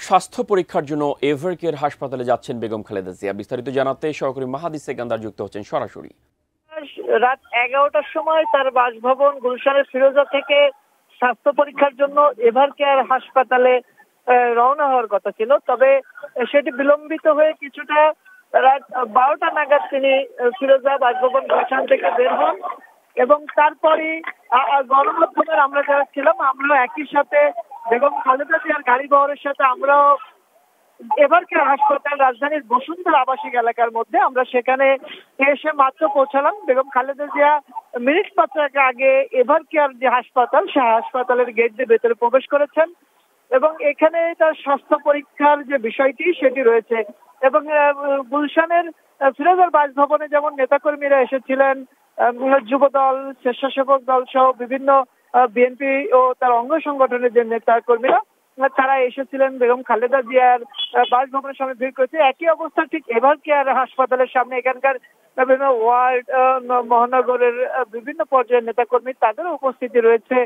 স্বাস্থ্য পরীক্ষার জন্য এভারকেয়ার হাসপাতালে যাচ্ছেন বেগম খালেদা জিয়া। বিস্তারিত জানাতে সহকারী মাহাদি সেকান্দার যুক্ত হচ্ছেন সরাসরি। রাত 11টার সময় তার বাসভবন গুলশানের ফিরোজা থেকে স্বাস্থ্য পরীক্ষার জন্য এভারকেয়ার হাসপাতালে রওনা হওয়ার কথা ছিল, তবে সেটি বিলম্বিত হয়ে কিছুটা রাত 12টা নাগাদ তিনি ফিরোজা বাসভবন গুলশান থেকে বের হন এবং তারপরে গণমাধ্যমের আমরা যারা ছিলাম আমরা একই সাথে বেগম খালেদা জিয়ার গাড়ি বহরের সাথে আমরাও এভারকেয়ার হাসপাতাল রাজধানীর বসুন্ধরা আবাসিক এলাকার মধ্যে আমরা সেখানে এসে মাত্র পৌঁছালাম। বেগম খালেদা জিয়া মিনিট পাঁচেক আগে এভারকেয়ার যে হাসপাতাল সে হাসপাতালের গেট দিয়ে ভেতরে প্রবেশ করেছেন এবং এখানে তার স্বাস্থ্য পরীক্ষার যে বিষয়টি সেটি রয়েছে এবং গুলশানের ফিরোজার বাসভবনে যেমন নেতাকর্মীরা এসেছিলেন, যুবদল, স্বেচ্ছাসেবক দল সহ বিভিন্ন বিএনপি ও তার অঙ্গ সংগঠনের যে নেতা কর্মীরা তারা এসেছিলেন বেগম খালেদা জিয়ার বাসভবনের সামনে ভিড় করেছে। একই অবস্থা ঠিক এভারকেয়ার হাসপাতালের সামনে এখানকার বিভিন্ন ওয়ার্ড মহানগরের বিভিন্ন পর্যায়ের নেতাকর্মী তাদেরও উপস্থিতি রয়েছে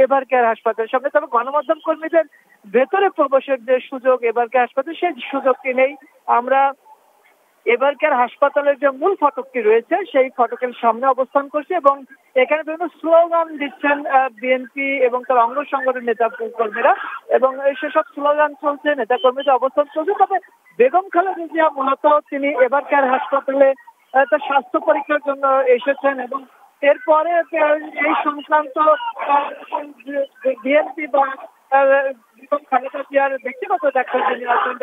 এভারকেয়ার হাসপাতালের সামনে। তবে গণমাধ্যম কর্মীদের ভেতরে প্রবেশের যে সুযোগ এভারকেয়ার হাসপাতাল সেই সুযোগটি নেই। আমরা এভারকেয়ার হাসপাতালের যে মূল ফটকটি রয়েছে সেই ফটকের সামনে অবস্থান করছি এবং এখানে বিভিন্ন স্লোগান দিচ্ছেন বিএনপি এবং তার অঙ্গ সংগঠনের নেতা কর্মীরা এবং সেসব স্লোগান চলছে, নেতা কর্মীদের অবস্থান চলছে। তবে বেগম খালেদা জিয়া মূলত তিনি এভারকেয়ার হাসপাতালে তার স্বাস্থ্য পরীক্ষার জন্য এসেছেন এবং এরপরে এই সংক্রান্ত বিএনপি বা বেগম খালেদা জিয়ার ব্যক্তিগত ডাক্তার যিনি আছেন